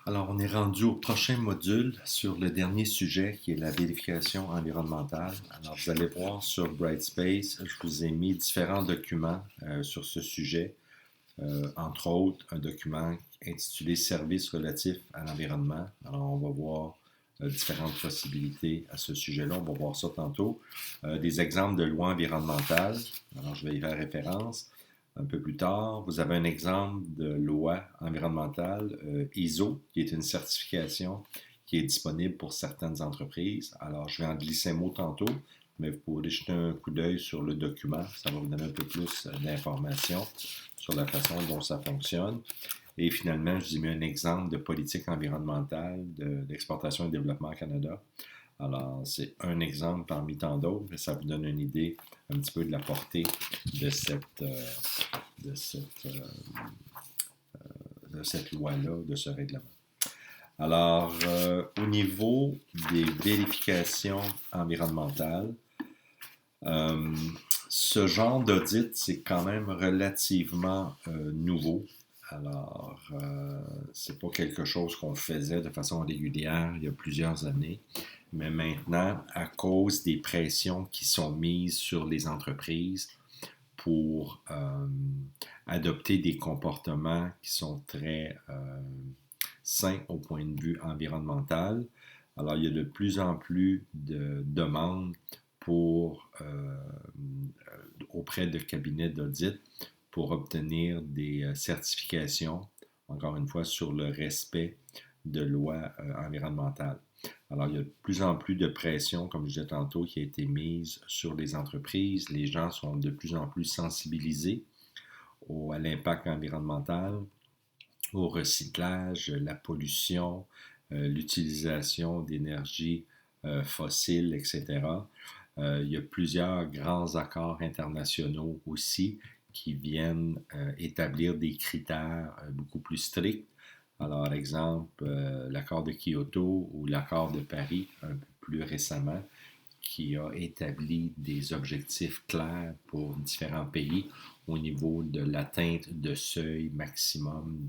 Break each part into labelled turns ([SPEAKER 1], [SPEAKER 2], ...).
[SPEAKER 1] Alors, on est rendu au prochain module sur le dernier sujet qui est la vérification environnementale. Alors, vous allez voir sur Brightspace, je vous ai mis différents documents sur ce sujet, entre autres un document intitulé Services relatifs à l'environnement. Alors, on va voir différentes possibilités à ce sujet-là. On va voir ça tantôt. Des exemples de lois environnementales. Alors, je vais y faire référence un peu plus tard. Vous avez un exemple de loi environnementale ISO, qui est une certification qui est disponible pour certaines entreprises. Alors, je vais en glisser un mot tantôt, mais vous pourrez jeter un coup d'œil sur le document. Ça va vous donner un peu plus d'informations sur la façon dont ça fonctionne. Et finalement, je vous ai mis un exemple de politique environnementale d'exportation et développement au Canada. Alors, c'est un exemple parmi tant d'autres, mais ça vous donne une idée un petit peu de la portée de de cette, de cette loi-là, de ce règlement. Alors, au niveau des vérifications environnementales, euh, ce genre d'audit, c'est quand même relativement nouveau. Alors, c'est pas quelque chose qu'on faisait de façon régulière il y a plusieurs années. Mais maintenant, à cause des pressions qui sont mises sur les entreprises pour adopter des comportements qui sont très sains au point de vue environnemental, alors il y a de plus en plus de demandes pour, auprès de cabinets d'audit pour obtenir des certifications, encore une fois, sur le respect de lois environnementales. Alors, il y a de plus en plus de pression, comme je disais tantôt, qui a été mise sur les entreprises. Les gens sont de plus en plus sensibilisés à l'impact environnemental, au recyclage, la pollution, l'utilisation d'énergie fossiles, etc. Il y a plusieurs grands accords internationaux aussi qui viennent établir des critères beaucoup plus stricts. Alors, par exemple, l'accord de Kyoto ou l'accord de Paris, un peu plus récemment, qui a établi des objectifs clairs pour différents pays au niveau de l'atteinte de seuils maximum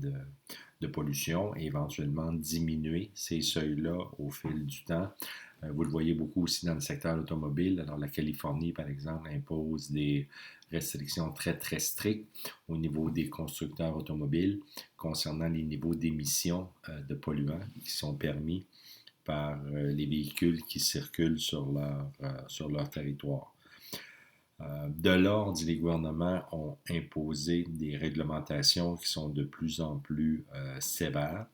[SPEAKER 1] de pollution et éventuellement diminuer ces seuils-là au fil du temps. Vous le voyez beaucoup aussi dans le secteur automobile. Alors, la Californie, par exemple, impose des restrictions très, très strictes au niveau des constructeurs automobiles concernant les niveaux d'émissions de polluants qui sont permis par les véhicules qui circulent sur leur territoire. De là, on dit les gouvernements ont imposé des réglementations qui sont de plus en plus sévères.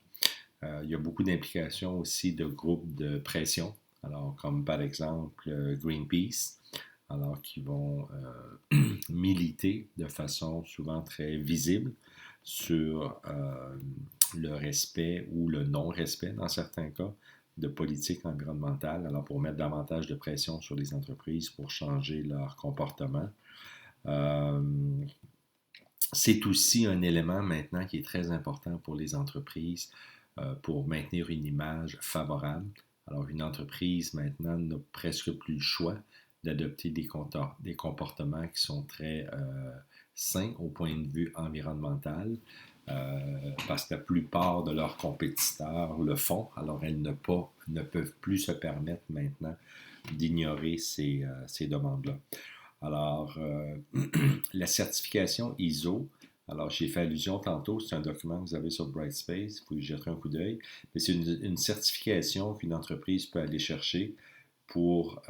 [SPEAKER 1] Il y a beaucoup d'implications aussi de groupes de pression, alors comme par exemple Greenpeace, alors qui vont militer de façon souvent très visible sur le respect ou le non-respect dans certains cas de politique environnementale, alors pour mettre davantage de pression sur les entreprises pour changer leur comportement. Euh, c'est aussi un élément maintenant qui est très important pour les entreprises pour maintenir une image favorable. Alors une entreprise maintenant n'a presque plus le choix d'adopter des comportements qui sont très sains au point de vue environnemental. Parce que la plupart de leurs compétiteurs le font, alors elles ne peuvent plus se permettre maintenant d'ignorer ces demandes-là. Alors, la certification ISO, alors j'ai fait allusion tantôt, c'est un document que vous avez sur Brightspace, vous pouvez y jeter un coup d'œil, mais c'est une certification qu'une entreprise peut aller chercher pour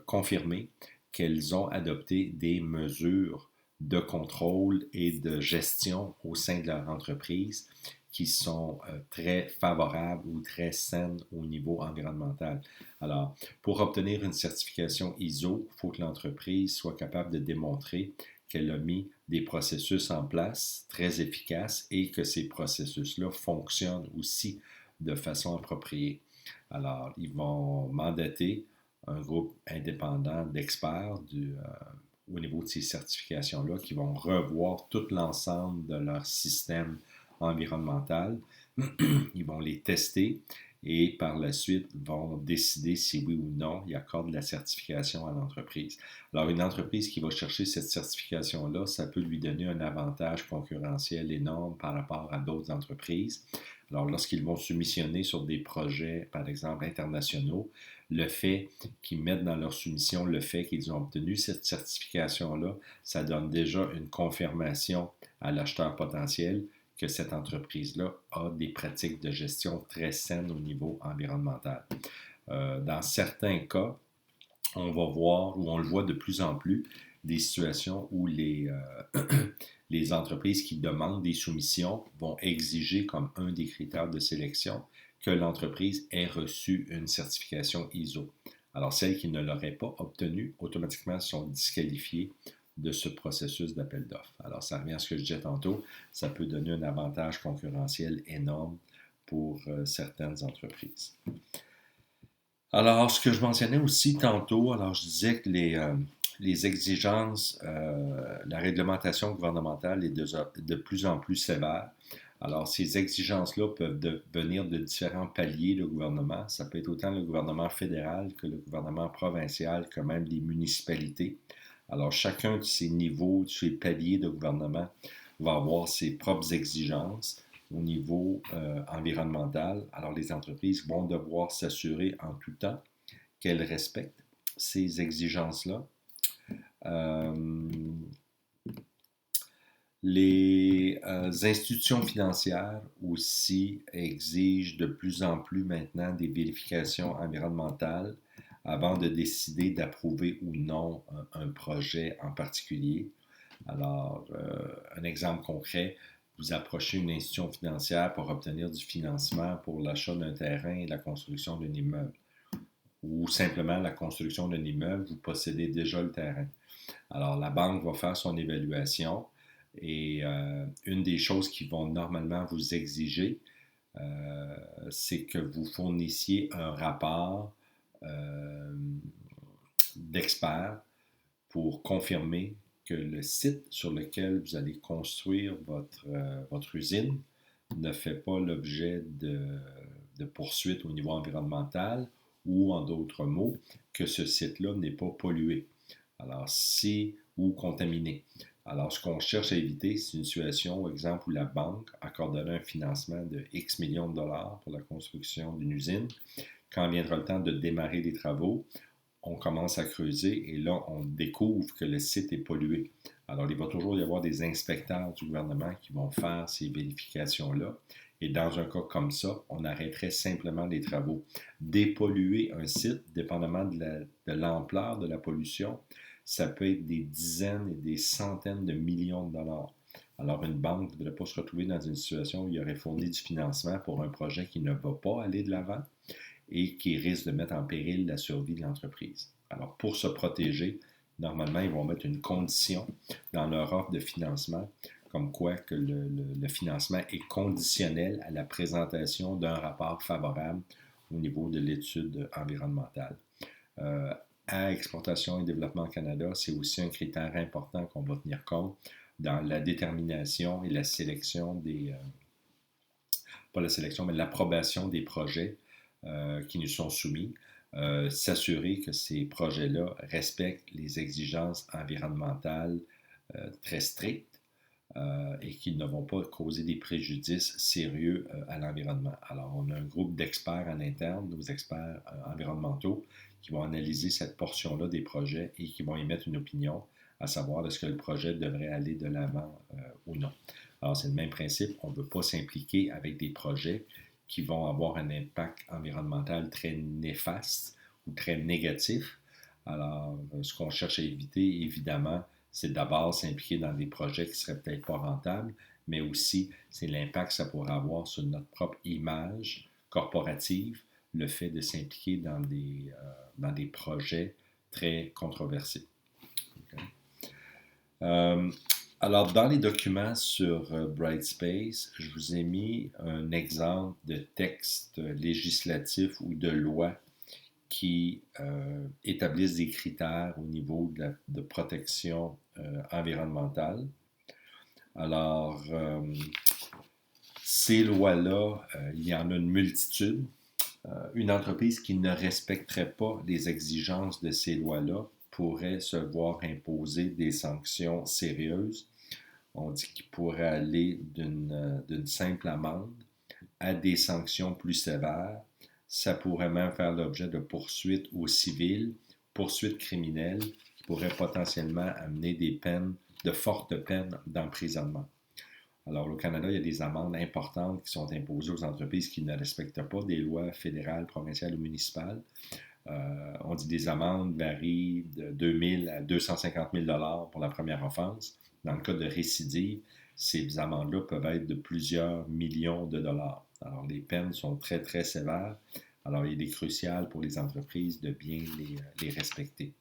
[SPEAKER 1] confirmer qu'elles ont adopté des mesures de contrôle et de gestion au sein de leur entreprise qui sont très favorables ou très saines au niveau environnemental. Alors, pour obtenir une certification ISO, il faut que l'entreprise soit capable de démontrer qu'elle a mis des processus en place très efficaces et que ces processus-là fonctionnent aussi de façon appropriée. Alors, ils vont mandater un groupe indépendant d'experts au niveau de ces certifications-là qui vont revoir tout l'ensemble de leur système environnemental. Ils vont les tester et par la suite vont décider si oui ou non ils accordent la certification à l'entreprise. Alors, une entreprise qui va chercher cette certification-là, ça peut lui donner un avantage concurrentiel énorme par rapport à d'autres entreprises Alors, lorsqu'ils vont soumissionner sur des projets, par exemple, internationaux, le fait qu'ils mettent dans leur soumission le fait qu'ils ont obtenu cette certification-là, ça donne déjà une confirmation à l'acheteur potentiel que cette entreprise-là a des pratiques de gestion très saines au niveau environnemental. Dans certains cas, on va voir, ou on le voit de plus en plus, des situations où les entreprises qui demandent des soumissions vont exiger comme un des critères de sélection que l'entreprise ait reçu une certification ISO. Alors, celles qui ne l'auraient pas obtenue, automatiquement sont disqualifiées de ce processus d'appel d'offres. Alors, ça revient à ce que je disais tantôt, ça peut donner un avantage concurrentiel énorme pour certaines entreprises. Alors, ce que je mentionnais aussi tantôt, alors je disais que les exigences, la réglementation gouvernementale est de plus en plus sévère. Alors, ces exigences-là peuvent venir de différents paliers de gouvernement. Ça peut être autant le gouvernement fédéral que le gouvernement provincial, que même les municipalités. Alors, chacun de ces niveaux, de ces paliers de gouvernement va avoir ses propres exigences au niveau environnemental. Alors, les entreprises vont devoir s'assurer en tout temps qu'elles respectent ces exigences-là. Les institutions financières aussi exigent de plus en plus maintenant des vérifications environnementales avant de décider d'approuver ou non un projet en particulier. Alors, un exemple concret, vous approchez une institution financière pour obtenir du financement pour l'achat d'un terrain et la construction d'un immeuble. Ou simplement la construction d'un immeuble, vous possédez déjà le terrain. Alors, la banque va faire son évaluation et une des choses qu'ils vont normalement vous exiger, c'est que vous fournissiez un rapport d'experts pour confirmer que le site sur lequel vous allez construire votre usine ne fait pas l'objet de poursuites au niveau environnemental ou, en d'autres mots, que ce site-là n'est pas pollué. Alors, ou contaminé. Alors, ce qu'on cherche à éviter, c'est une situation, par exemple, où la banque accorderait un financement de X millions de dollars pour la construction d'une usine. Quand viendra le temps de démarrer les travaux, on commence à creuser et là, on découvre que le site est pollué. Alors, il va toujours y avoir des inspecteurs du gouvernement qui vont faire ces vérifications-là. Et dans un cas comme ça, on arrêterait simplement les travaux. Dépolluer un site, dépendamment de l'ampleur de la pollution, ça peut être des dizaines et des centaines de millions de dollars. Alors, une banque ne voudrait pas se retrouver dans une situation où il aurait fourni du financement pour un projet qui ne va pas aller de l'avant et qui risque de mettre en péril la survie de l'entreprise. Alors, pour se protéger, normalement, ils vont mettre une condition dans leur offre de financement, comme quoi que le financement est conditionnel à la présentation d'un rapport favorable au niveau de l'étude environnementale. À Exportation et Développement Canada, c'est aussi un critère important qu'on va tenir compte dans la détermination et la sélection pas la sélection, mais l'approbation des projets qui nous sont soumis, s'assurer que ces projets-là respectent les exigences environnementales très strictes et qu'ils ne vont pas causer des préjudices sérieux à l'environnement. Alors, on a un groupe d'experts en interne, nos experts environnementaux, qui vont analyser cette portion-là des projets et qui vont émettre une opinion, à savoir est-ce que le projet devrait aller de l'avant ou non. Alors, c'est le même principe, on ne veut pas s'impliquer avec des projets qui vont avoir un impact environnemental très néfaste ou très négatif. Alors, ce qu'on cherche à éviter, évidemment, c'est d'abord s'impliquer dans des projets qui ne seraient peut-être pas rentables, mais aussi c'est l'impact que ça pourrait avoir sur notre propre image corporative, le fait de s'impliquer dans des projets très controversés. Okay. Alors, dans les documents sur Brightspace, je vous ai mis un exemple de texte législatif ou de loi qui établissent des critères au niveau de protection environnementale. Alors, ces lois-là, il y en a une multitude. Une entreprise qui ne respecterait pas les exigences de ces lois-là pourrait se voir imposer des sanctions sérieuses. On dit qu'il pourrait aller d'une simple amende à des sanctions plus sévères. Ça pourrait même faire l'objet de poursuites au civil, poursuites criminelles, qui pourraient potentiellement amener des peines, de fortes peines d'emprisonnement. Alors, au Canada, il y a des amendes importantes qui sont imposées aux entreprises qui ne respectent pas des lois fédérales, provinciales ou municipales. On dit des amendes varient de 2 000 à 250 000 pour la première offense. Dans le cas de récidive, ces amendes-là peuvent être de plusieurs millions de dollars. Alors, les peines sont très, très sévères. Alors, il est crucial pour les entreprises de bien les respecter.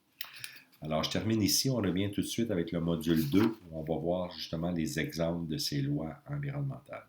[SPEAKER 1] Alors, je termine ici. On revient tout de suite avec le module 2 où on va voir justement les exemples de ces lois environnementales.